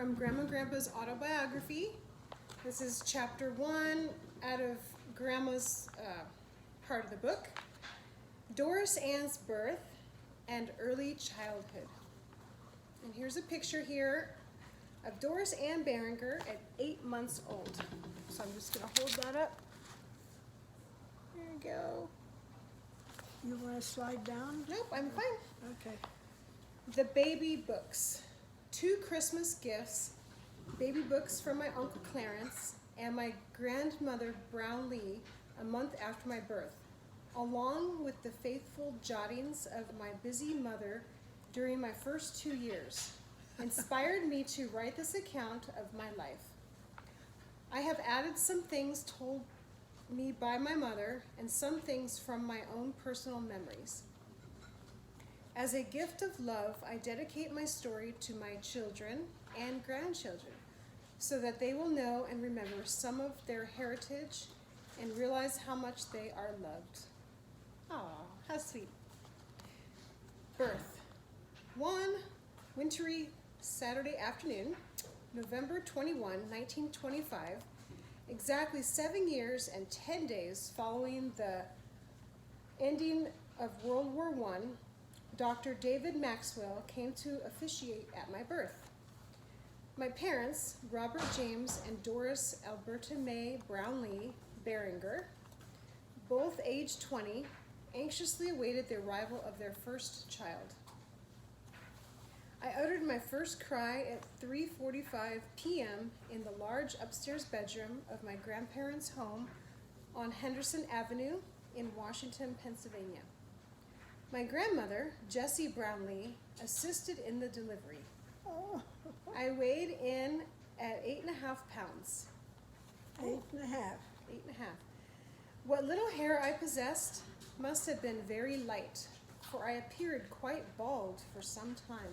from Grandma and Grandpa's autobiography. This is chapter 1 out of Grandma's part of the book, Doris Ann's birth and early childhood. And here's a picture here of Doris Ann Berenger at 8 months old. So I'm just going to hold that up. There you go. You want to slide down? Nope, I'm fine. Okay. The baby books. 2 Christmas gifts, baby books from my Uncle Clarence and my grandmother Brownlee a month after my birth, along with the faithful jottings of my busy mother during my first 2 years, inspired me to write this account of my life. I have added some things told me by my mother and some things from my own personal memories. As a gift of love, I dedicate my story to my children and grandchildren so that they will know and remember some of their heritage and realize how much they are loved. Aw, how sweet. Birth. One wintry Saturday afternoon, November 21, 1925, exactly 7 years and 10 days following the ending of World War I, Dr. David Maxwell came to officiate at my birth. My parents, Robert James and Doris Alberta May Brownlee Berenger, both aged 20, anxiously awaited the arrival of their first child. I uttered my first cry at 3:45 p.m. in the large upstairs bedroom of my grandparents' home on Henderson Avenue in Washington, Pennsylvania. My grandmother, Jessie Brownlee, assisted in the delivery. Oh, I weighed in at 8.5 pounds. 8.5. 8.5. What little hair I possessed must have been very light, for I appeared quite bald for some time.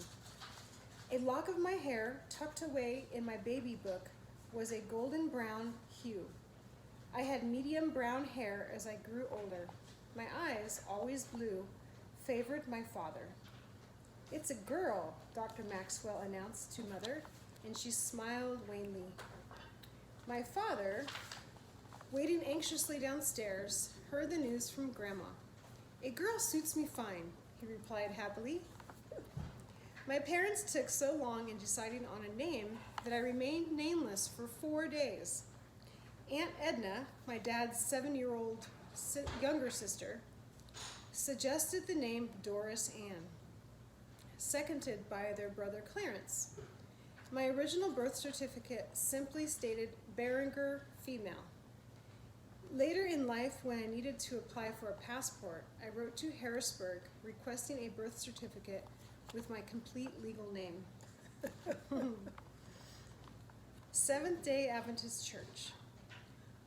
A lock of my hair, tucked away in my baby book, was a golden brown hue. I had medium brown hair as I grew older. My eyes, always blue, favored my father. "It's a girl," Dr. Maxwell announced to Mother, and she smiled wanly. My father, waiting anxiously downstairs, heard the news from Grandma. "A girl suits me fine," he replied happily. My parents took so long in deciding on a name that I remained nameless for 4 days. Aunt Edna, my dad's 7-year-old younger sister, suggested the name Doris Ann, seconded by their brother Clarence. My original birth certificate simply stated Berenger, female. Later in life, when I needed to apply for a passport, I wrote to Harrisburg requesting a birth certificate with my complete legal name. Seventh-day Adventist Church.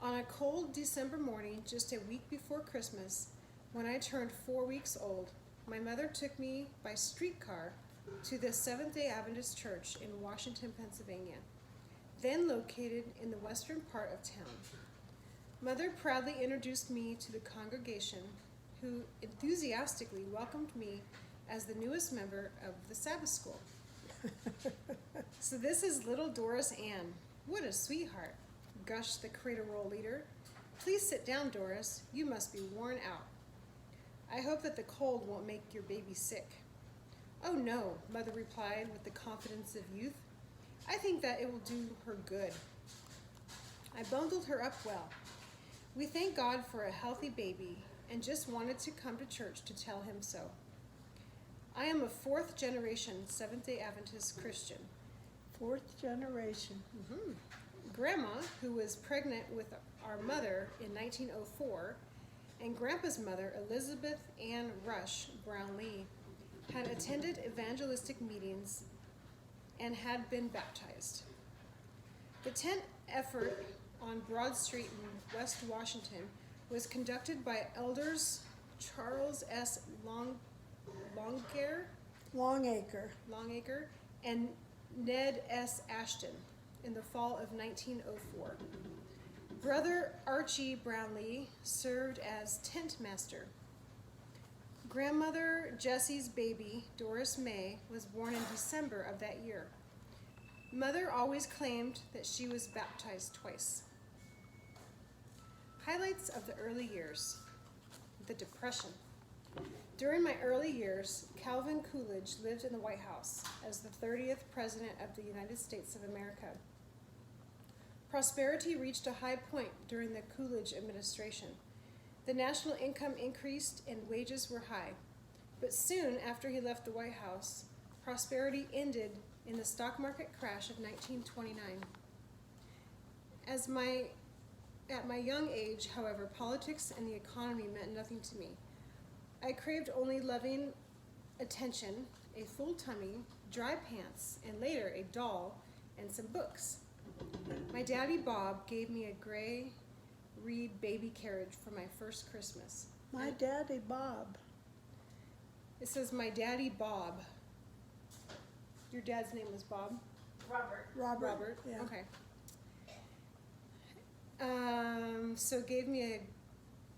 On a cold December morning, just a week before Christmas, when I turned 4 weeks old, my mother took me by streetcar to the Seventh-day Adventist Church in Washington, Pennsylvania, then located in the western part of town. Mother proudly introduced me to the congregation, who enthusiastically welcomed me as the newest member of the Sabbath school. "So this is little Doris Ann. What a sweetheart," gushed the cradle roll leader. "Please sit down, Doris. You must be worn out. I hope that the cold won't make your baby sick." "Oh no," Mother replied with the confidence of youth. "I think that it will do her good." I bundled her up well. We thank God for a healthy baby and just wanted to come to church to tell him so. I am a 4th generation Seventh-day Adventist Christian. 4th generation. Grandma, who was pregnant with our mother in 1904, and Grandpa's mother, Elizabeth Ann Rush Brownlee, had attended evangelistic meetings and had been baptized. The tent effort on Broad Street in West Washington was conducted by elders Charles S. Longacre and Ned S. Ashton in the fall of 1904. Brother Archie Brownlee served as tent master. Grandmother Jessie's baby, Doris May, was born in December of that year. Mother always claimed that she was baptized twice. Highlights of the early years. The Depression. During my early years, Calvin Coolidge lived in the White House as the 30th President of the United States of America. Prosperity reached a high point during the Coolidge administration. The national income increased and wages were high. But soon after he left the White House, prosperity ended in the stock market crash of 1929. At my young age, however, politics and the economy meant nothing to me. I craved only loving attention, a full tummy, dry pants, and later a doll and some books. My daddy Bob gave me a gray reed baby carriage for my first Christmas. My daddy Bob. It says my daddy Bob. Your dad's name was Bob? Robert. Yeah. Okay. So gave me a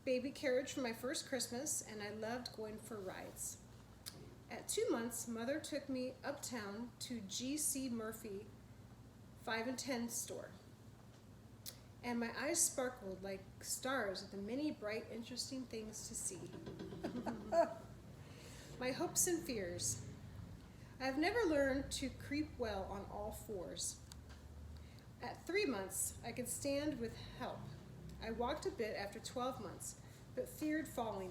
baby carriage for my first Christmas, and I loved going for rides. At 2 months, Mother took me uptown to G.C. Murphy 5 and 10 store. And my eyes sparkled like stars at the many bright, interesting things to see. My hopes and fears. I have never learned to creep well on all fours. At 3 months, I could stand with help. I walked a bit after 12 months, but feared falling.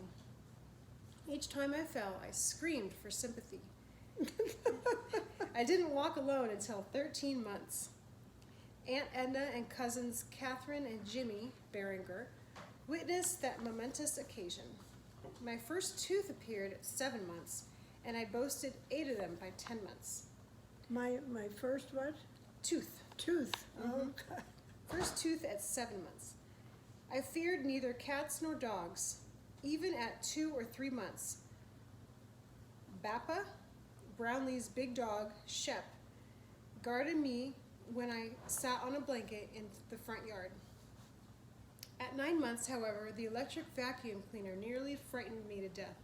Each time I fell, I screamed for sympathy. I didn't walk alone until 13 months. Aunt Edna and cousins Catherine and Jimmy Berenger witnessed that momentous occasion. My first tooth appeared at 7 months, and I boasted 8 of them by 10 months. My first what? Tooth. Tooth. Mhm. Okay. First tooth at 7 months. I feared neither cats nor dogs, even at 2 or 3 months. Bappa, Brownlee's big dog, Shep, guarded me when I sat on a blanket in the front yard. At 9 months, however, the electric vacuum cleaner nearly frightened me to death.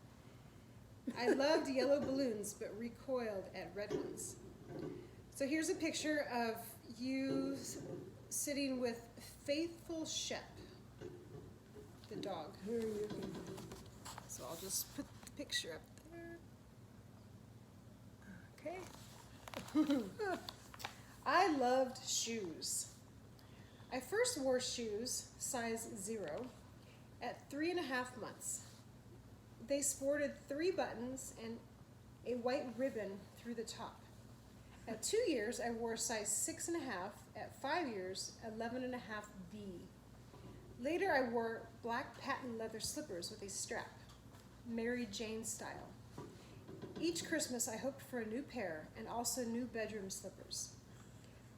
I loved yellow balloons, but recoiled at red ones. So here's a picture of you sitting with faithful Shep, the dog. Here you go. So I'll just put the picture up there. Okay. I loved shoes. I first wore shoes, size 0, at 3.5 months. They sported 3 buttons and a white ribbon through the top. At 2 years, I wore size 6.5. At 5 years, 11.5B. Later, I wore black patent leather slippers with a strap, Mary Jane style. Each Christmas, I hoped for a new pair and also new bedroom slippers.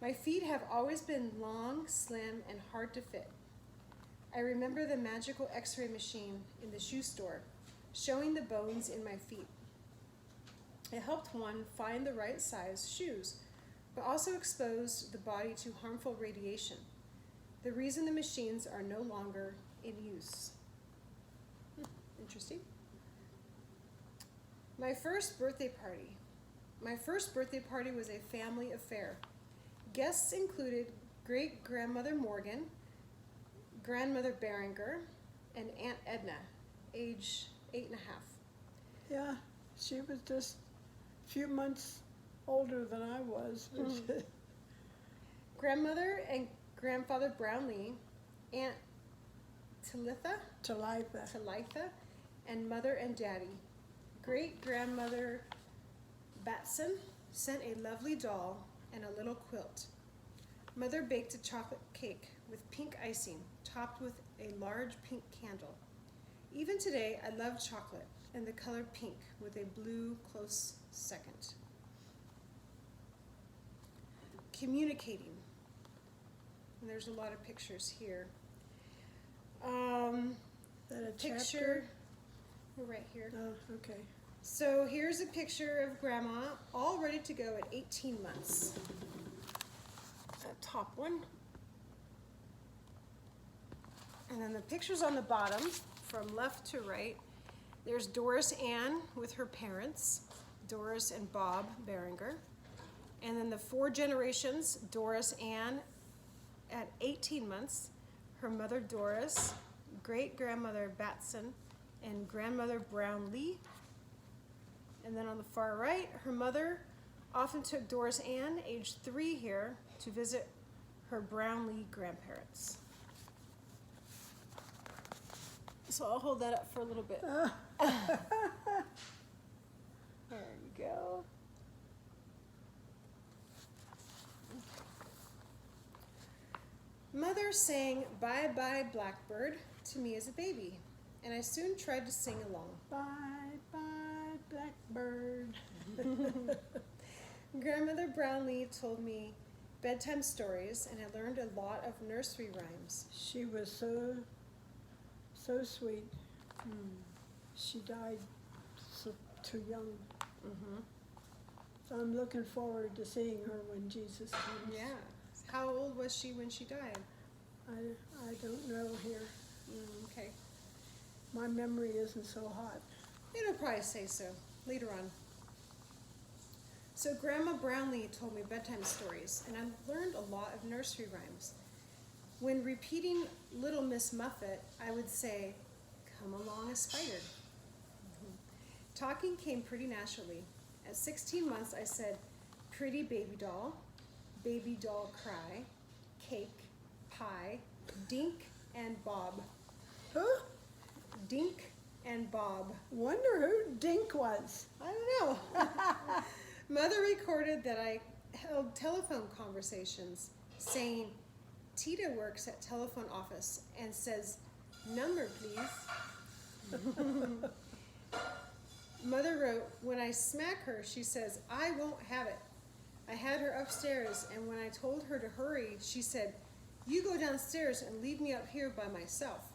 My feet have always been long, slim, and hard to fit. I remember the magical x-ray machine in the shoe store, showing the bones in my feet. It helped one find the right size shoes, but also exposed the body to harmful radiation, the reason the machines are no longer in use. Interesting. My first birthday party. My first birthday party was a family affair. Guests included great-grandmother Morgan, grandmother Berenger, and Aunt Edna, age 8.5. Yeah, she was just a few months older than I was. Grandmother and grandfather Brownlee, Aunt Talitha, and mother and daddy. Great-grandmother Batson sent a lovely doll and a little quilt. Mother baked a chocolate cake with pink icing, topped with a large pink candle. Even today, I love chocolate and the color pink with a blue close second. Communicating. And there's a lot of pictures here. Is that a Picture right here. Oh, okay. So here's a picture of Grandma, all ready to go at 18 months. That top one. And then the pictures on the bottom, from left to right. There's Doris Ann with her parents, Doris and Bob Berenger. And then the 4 generations, Doris Ann at 18 months, her mother Doris, great-grandmother Batson, and grandmother Brownlee. And then on the far right, her mother often took Doris Ann, age 3 here, to visit her Brownlee grandparents. So I'll hold that up for a little bit. There you go. Mother sang Bye Bye Blackbird to me as a baby, and I soon tried to sing along. Bye, bye, blackbird. Grandmother Brownlee told me bedtime stories, and I learned a lot of nursery rhymes. She was so sweet. She died too young. So I'm looking forward to seeing her when Jesus comes. Yeah. How old was she when she died? I don't know here. Okay. My memory isn't so hot. It'll probably say so later on. So Grandma Brownlee told me bedtime stories, and I learned a lot of nursery rhymes. When repeating Little Miss Muffet, I would say, "Come along a spider." Talking came pretty naturally. At 16 months, I said, "Pretty baby doll cry, cake, pie, dink and bob." Huh? Dink and bob. Wonder who Dink was. I don't know. Mother recorded that I held telephone conversations saying, "Tita works at telephone office and says, 'Number, please.'" Mother wrote, "When I smack her, she says, 'I won't have it.' I had her upstairs, and when I told her to hurry, she said, 'You go downstairs and leave me up here by myself.'"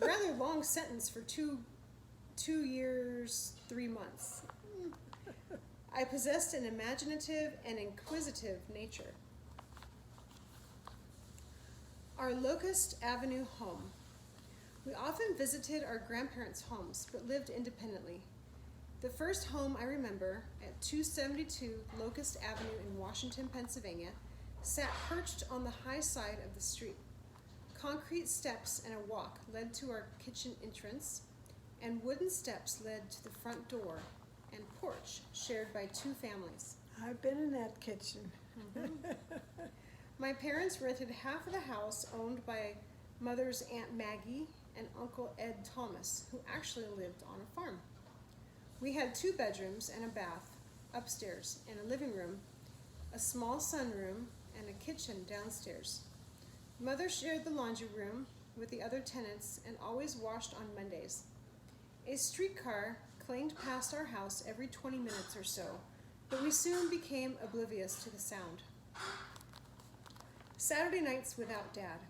Rather long sentence for 2 years, 3 months. I possessed an imaginative and inquisitive nature. Our Locust Avenue home. We often visited our grandparents' homes, but lived independently. The first home I remember, at 272 Locust Avenue in Washington, Pennsylvania, sat perched on the high side of the street. Concrete steps and a walk led to our kitchen entrance, and wooden steps led to the front door and porch shared by 2 families. I've been in that kitchen. My parents rented half of the house owned by Mother's Aunt Maggie and Uncle Ed Thomas, who actually lived on a farm. We had 2 bedrooms and a bath upstairs and a living room, a small sunroom, and a kitchen downstairs. Mother shared the laundry room with the other tenants and always washed on Mondays. A streetcar clanged past our house every 20 minutes or so, but we soon became oblivious to the sound. Saturday nights without Dad.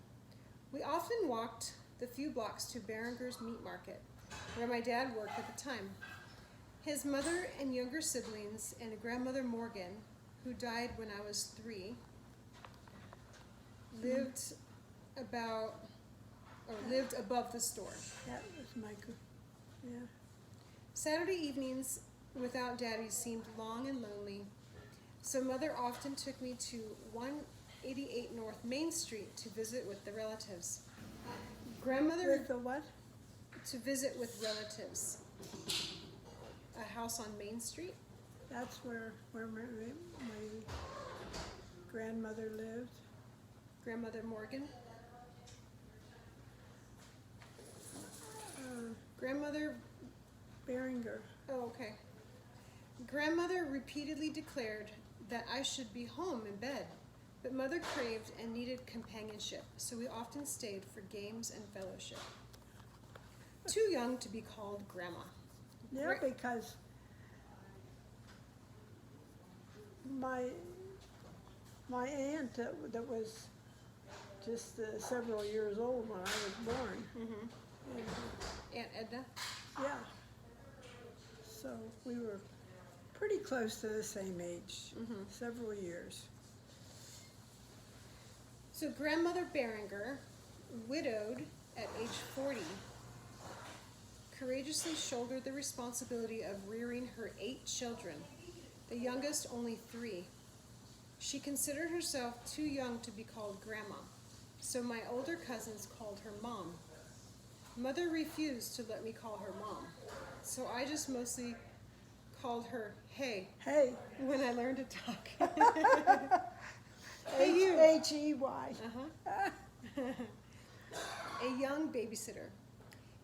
We often walked the few blocks to Behringer's Meat Market, where my dad worked at the time. His mother and younger siblings and grandmother Morgan, who died when I was 3, lived above the store. That was yeah. Saturday evenings without Daddy seemed long and lonely, so Mother often took me to 188 North Main Street to visit with the relatives. Grandmother With the what? to visit with relatives. A house on Main Street. That's where my grandmother lived. Grandmother Morgan. Grandmother. Behringer. Oh, okay. Grandmother repeatedly declared that I should be home in bed, but Mother craved and needed companionship, so we often stayed for games and fellowship. Too young to be called Grandma. Yeah, because my aunt that was just several years old when I was born. And, Aunt Edna. yeah. So we were pretty close to the same age, several years. So Grandmother Behringer, widowed at age 40, courageously shouldered the responsibility of rearing her 8 children, the youngest only 3. She considered herself too young to be called Grandma, so my older cousins called her Mom. Mother refused to let me call her Mom, so I just mostly called her Hey Hey. when I learned to talk. Hey, you. H-E-Y. A young babysitter.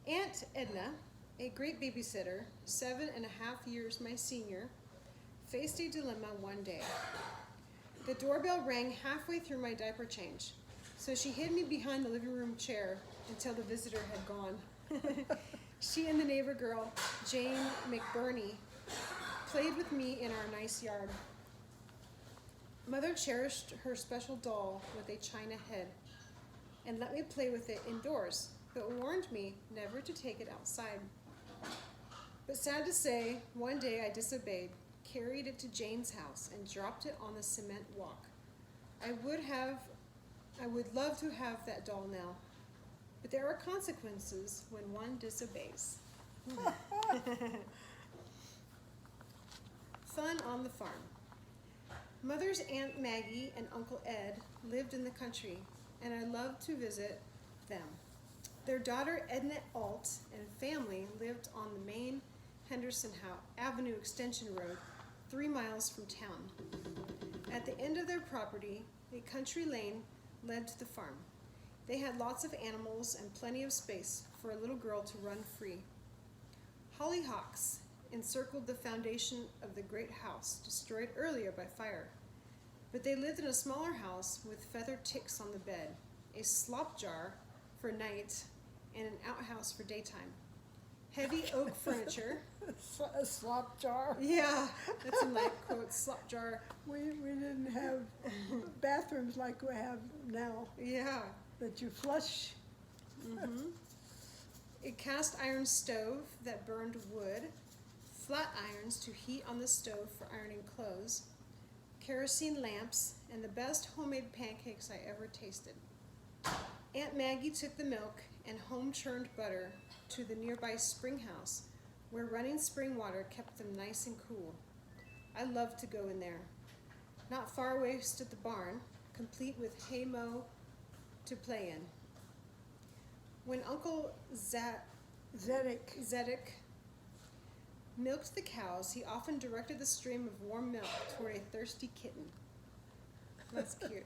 Aunt Edna, a great babysitter, 7.5 years my senior, faced a dilemma one day. The doorbell rang halfway through my diaper change, so she hid me behind the living room chair until the visitor had gone. She and the neighbor girl, Jane McBurney, played with me in our nice yard. Mother cherished her special doll with a china head and let me play with it indoors, but warned me never to take it outside. But sad to say, one day I disobeyed, carried it to Jane's house, and dropped it on the cement walk. I would love to have that doll now, but there are consequences when one disobeys. Fun on the farm. Mother's Aunt Maggie and Uncle Ed lived in the country, and I loved to visit them. Their daughter Edna Alt and family lived on the main Henderson Avenue Extension Road, 3 miles from town. At the end of their property, a country lane led to the farm. They had lots of animals and plenty of space for a little girl to run free. Hollyhocks encircled the foundation of the great house, destroyed earlier by fire. But they lived in a smaller house with feathered ticks on the bed, a slop jar for night, and an outhouse for daytime. Heavy oak furniture. A slop jar. Yeah, that's in my quote, slop jar. We didn't have bathrooms like we have now Yeah. that you flush. A cast iron stove that burned wood, flat irons to heat on the stove for ironing clothes, kerosene lamps, and the best homemade pancakes I ever tasted. Aunt Maggie took the milk and home-churned butter to the nearby spring house, where running spring water kept them nice and cool. I loved to go in there. Not far away stood the barn, complete with hay mow to play in. When Uncle Zedek milked the cows, he often directed the stream of warm milk toward a thirsty kitten. That's cute.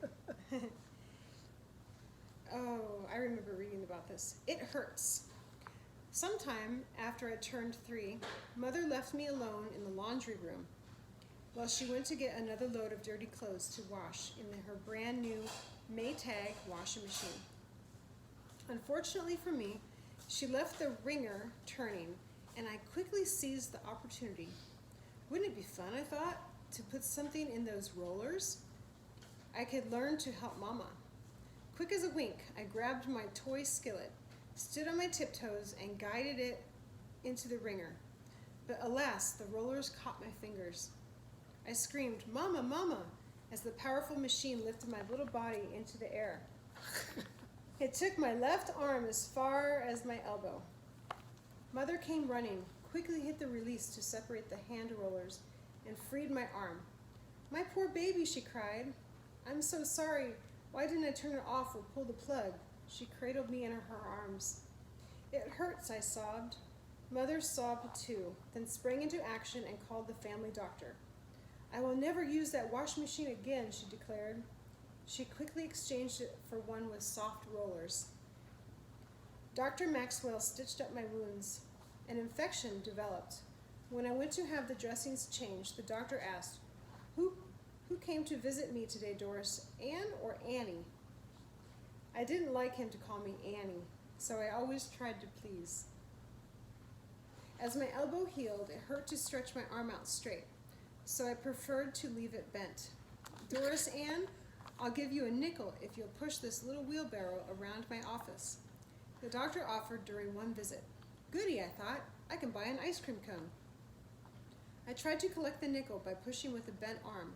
Oh, I remember reading about this. It hurts. Sometime after I turned 3, Mother left me alone in the laundry room while she went to get another load of dirty clothes to wash in her brand new Maytag washing machine. Unfortunately for me, she left the wringer turning, and I quickly seized the opportunity. Wouldn't it be fun, I thought, to put something in those rollers? I could learn to help Mama. Quick as a wink, I grabbed my toy skillet, stood on my tiptoes, and guided it into the wringer. But alas, the rollers caught my fingers. I screamed, "Mama, Mama," as the powerful machine lifted my little body into the air. It took my left arm as far as my elbow. Mother came running, quickly hit the release to separate the hand rollers, and freed my arm. "My poor baby," she cried. "I'm so sorry. Why didn't I turn it off or pull the plug?" She cradled me in her arms. "It hurts," I sobbed. Mother sobbed too, then sprang into action and called the family doctor. "I will never use that washing machine again," she declared. She quickly exchanged it for one with soft rollers. Dr. Maxwell stitched up my wounds. An infection developed. When I went to have the dressings changed, the doctor asked, Who came to visit me today, Doris, Anne or Annie?" I didn't like him to call me Annie, so I always tried to please. As my elbow healed, it hurt to stretch my arm out straight, so I preferred to leave it bent. "Doris Ann, I'll give you a nickel if you'll push this little wheelbarrow around my office," the doctor offered during one visit. Goody, I thought. I can buy an ice cream cone. I tried to collect the nickel by pushing with a bent arm.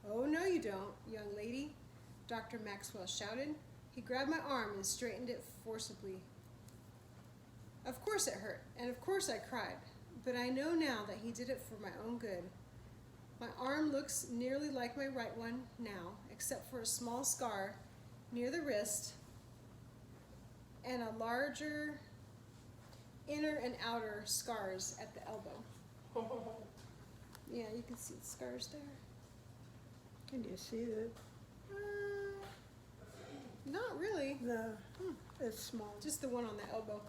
"Oh, no you don't, young lady," Dr. Maxwell shouted. He grabbed my arm and straightened it forcibly. Of course it hurt, and of course I cried, but I know now that he did it for my own good. My arm looks nearly like my right one now, except for a small scar near the wrist and a larger inner and outer scars at the elbow. Yeah, you can see the scars there. Can you see that? Not really. No, it's small. Just the one on the elbow.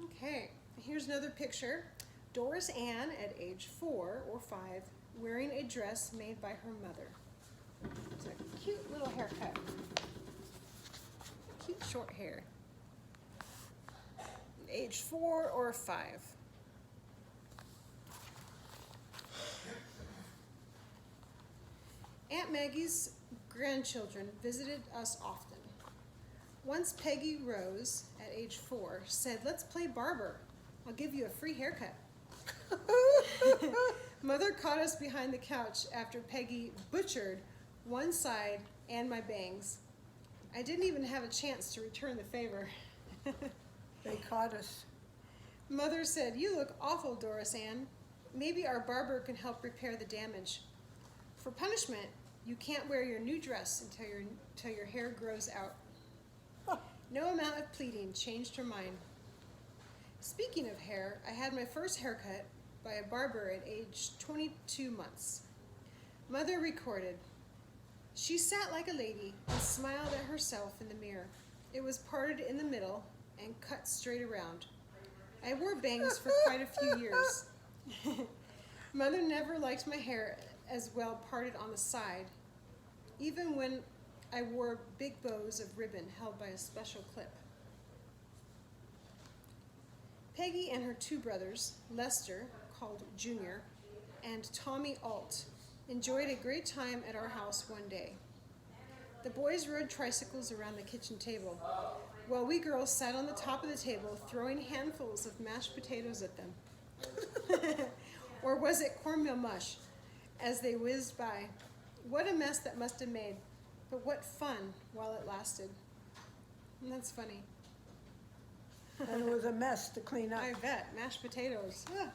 Okay, here's another picture. Doris Ann at age 4 or 5, wearing a dress made by her mother. It's a cute little haircut. Cute short hair. Age 4 or 5. Aunt Maggie's grandchildren visited us often. Once Peggy Rose, at age 4, said, "Let's play barber. I'll give you a free haircut." Mother caught us behind the couch after Peggy butchered one side and my bangs. I didn't even have a chance to return the favor. They caught us. Mother said, "You look awful, Doris Ann. Maybe our barber can help repair the damage. For punishment, you can't wear your new dress until your hair grows out." No amount of pleading changed her mind. Speaking of hair, I had my first haircut by a barber at age 22 months. Mother recorded, "She sat like a lady and smiled at herself in the mirror. It was parted in the middle and cut straight around. I wore bangs for quite a few years. Mother never liked my hair as well parted on the side, even when I wore big bows of ribbon held by a special clip." Peggy and her 2 brothers, Lester, called Junior, and Tommy Alt, enjoyed a great time at our house one day. The boys rode tricycles around the kitchen table, while we girls sat on the top of the table throwing handfuls of mashed potatoes at them. Or was it cornmeal mush, as they whizzed by? What a mess that must have made, but what fun while it lasted. And that's funny. And it was a mess to clean up. I bet. Mashed potatoes. Ah.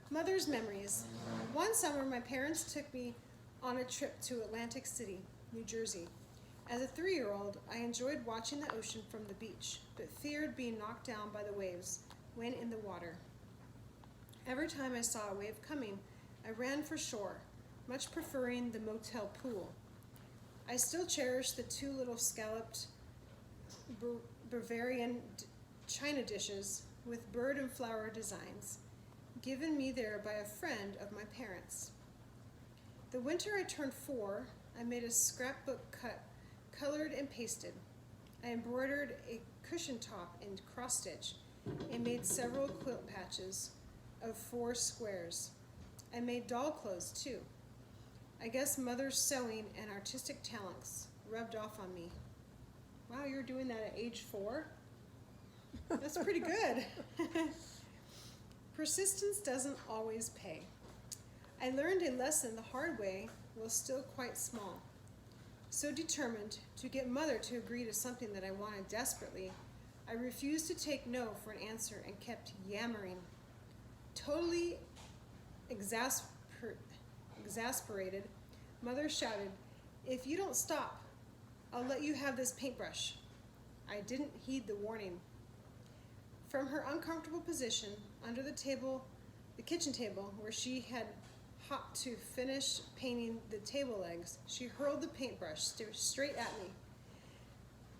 Mother's memories. One summer, my parents took me on a trip to Atlantic City, New Jersey. As a 3-year-old, I enjoyed watching the ocean from the beach, but feared being knocked down by the waves when in the water. Every time I saw a wave coming, I ran for shore, much preferring the motel pool. I still cherish the 2 little scalloped Bavarian china dishes with bird and flower designs, given me there by a friend of my parents. The winter I turned 4, I made a scrapbook colored and pasted. I embroidered a cushion top in cross stitch and made several quilt patches of 4 squares. I made doll clothes too. I guess Mother's sewing and artistic talents rubbed off on me. Wow, you're doing that at age 4? That's pretty good. Persistence doesn't always pay. I learned a lesson the hard way while still quite small. So determined to get Mother to agree to something that I wanted desperately, I refused to take no for an answer and kept yammering. Totally exasperated, Mother shouted, "If you don't stop, I'll let you have this paintbrush." I didn't heed the warning. From her uncomfortable position under the kitchen table, where she had hopped to finish painting the table legs, she hurled the paintbrush straight at me.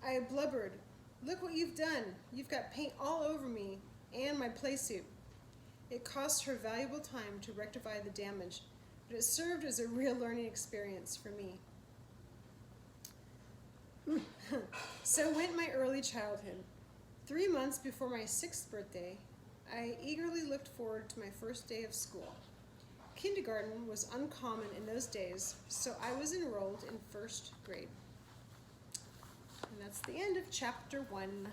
I blubbered, "Look what you've done. You've got paint all over me and my playsuit." It cost her valuable time to rectify the damage, but it served as a real learning experience for me. So went my early childhood. 3 months before my 6th birthday, I eagerly looked forward to my first day of school. Kindergarten was uncommon in those days, so I was enrolled in 1st grade. And that's the end of chapter 1.